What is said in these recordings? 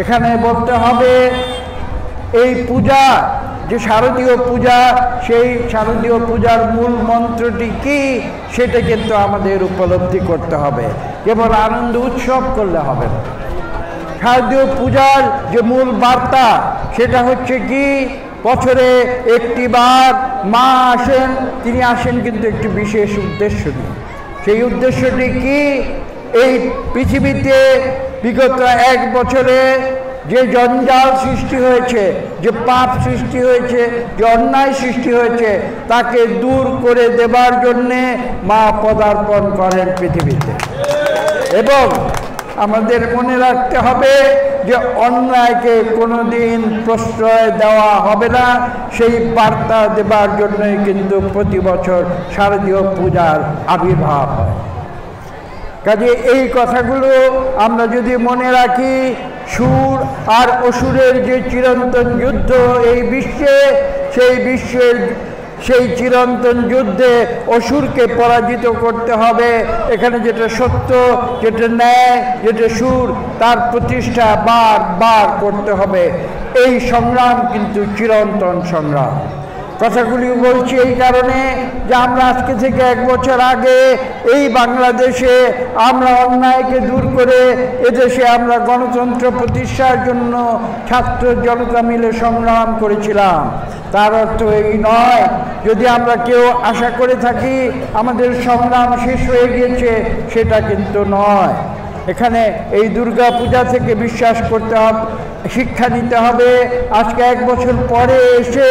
এখানে বলতে হবে এই পূজা যে শারদীয় পূজা, সেই শারদীয় পূজার মূল মন্ত্রটি কি সেটা কিন্তু আমাদের উপলব্ধি করতে হবে। কেবল আনন্দ উৎসব করলে হবে না। শারদীয় পূজার যে মূল বার্তা সেটা হচ্ছে কি, বছরে একটি বার মা আসেন, তিনি আসেন কিন্তু একটি বিশেষ উদ্দেশ্য নিয়ে। সেই উদ্দেশ্যটি কি, এই পৃথিবীতে বিগত 1 বছরে যে জঞ্জাল সৃষ্টি হয়েছে, যে পাপ সৃষ্টি হয়েছে, যে অন্যায় সৃষ্টি হয়েছে, তাকে দূর করে দেবার জন্যে মা পদার্পণ করেন পৃথিবীতে। এবং আমাদের মনে রাখতে হবে যে অন্যায়কে কোনোদিন প্রশ্রয় দেওয়া হবে না, সেই বার্তা দেবার জন্যই কিন্তু প্রতি বছর শারদীয় পূজার আবির্ভাব হয়। কাজে এই কথাগুলো আমরা যদি মনে রাখি, সুর আর অসুরের যে চিরন্তন যুদ্ধ এই বিশ্বে, সেই চিরন্তন যুদ্ধে অসুরকে পরাজিত করতে হবে। এখানে যেটা সত্য, যেটা ন্যায়, যেটা সুর, তার প্রতিষ্ঠা বারবার করতে হবে। এই সংগ্রাম কিন্তু চিরন্তন সংগ্রাম। কথাগুলি বলছি এই কারণে যে আমরা আজকে থেকে 1 বছর আগে এই বাংলাদেশে আমরা অন্যায়কে দূর করে এদেশে আমরা গণতন্ত্র প্রতিষ্ঠার জন্য ছাত্র জনতা মিলে সংগ্রাম করেছিলাম। তার অর্থ এই নয়, যদি আমরা কেউ আশা করে থাকি আমাদের সংগ্রাম শেষ হয়ে গিয়েছে, সেটা কিন্তু নয়। এখানে এই দুর্গা পূজা থেকে বিশ্বাস করতে হবে, শিক্ষা নিতে হবে। আজকে 1 বছর পরে এসে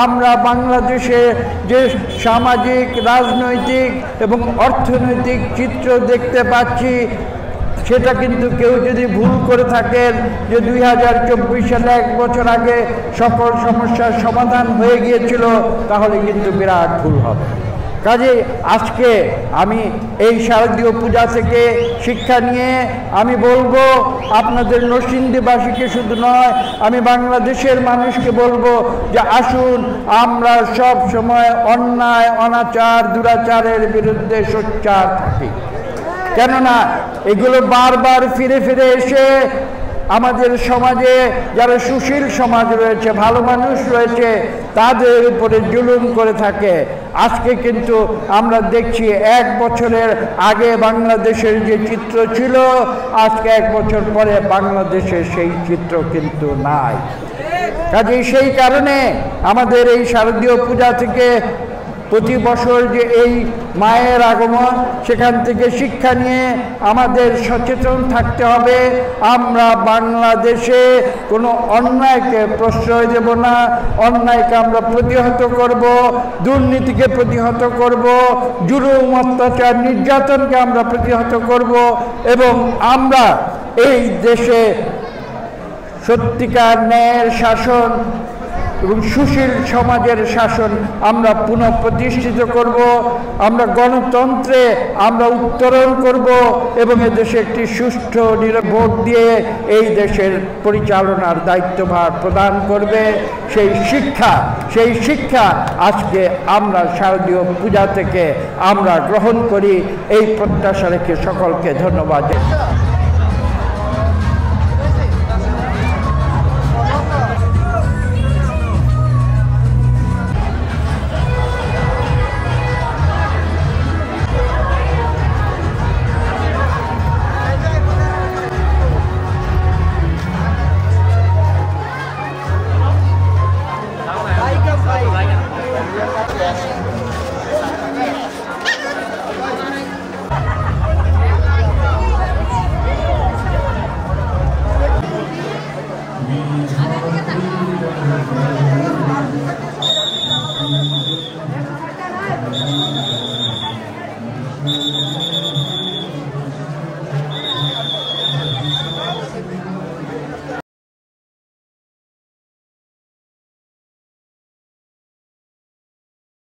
আমরা বাংলাদেশে যে সামাজিক, রাজনৈতিক এবং অর্থনৈতিক চিত্র দেখতে পাচ্ছি, সেটা কিন্তু কেউ যদি ভুল করে থাকেন যে 2024 সালে 1 বছর আগে সকল সমস্যার সমাধান হয়ে গিয়েছিল, তাহলে কিন্তু বিরাট ভুল হবে। কাজে আজকে আমি এই শারদীয় পূজা থেকে শিক্ষা নিয়ে আমি বলবো, আপনাদের নরসিংদীবাসীকে শুধু নয়, আমি বাংলাদেশের মানুষকে বলবো যে আসুন আমরা সব সময় অন্যায়, অনাচার, দুরাচারের বিরুদ্ধে সোচ্চার থাকি। কেননা এগুলো বারবার ফিরে ফিরে এসে আমাদের সমাজে যারা সুশীল সমাজ রয়েছে, ভালো মানুষ রয়েছে, তাদের উপরে জুলুম করে থাকে। আজকে কিন্তু আমরা দেখছি 1 বছরের আগে বাংলাদেশের যে চিত্র ছিল, আজকে 1 বছর পরে বাংলাদেশের সেই চিত্র কিন্তু নাই। কাজেই সেই কারণে আমাদের এই শারদীয় পূজা থেকে প্রতি বছর যে এই মায়ের আগমন, সেখান থেকে শিক্ষা নিয়ে আমাদের সচেতন থাকতে হবে। আমরা বাংলাদেশে কোনো অন্যায়কে প্রশ্রয় দেব না, অন্যায়কে আমরা প্রতিহত করব, দুর্নীতিকে প্রতিহত করব, জুলুম, অত্যাচার, নির্যাতনকে আমরা প্রতিহত করব এবং আমরা এই দেশে সত্যিকার ন্যায়ের শাসন এবং সুশীল সমাজের শাসন আমরা পুনঃপ্রতিষ্ঠিত করব। আমরা গণতন্ত্রে আমরা উত্তরণ করব এবং এদেশে একটি সুষ্ঠু ভোট দিয়ে এই দেশের পরিচালনার দায়িত্বভার প্রদান করবে। সেই শিক্ষা আজকে আমরা শারদীয় পূজা থেকে আমরা গ্রহণ করি। এই প্রত্যাশা রেখে সকলকে ধন্যবাদ।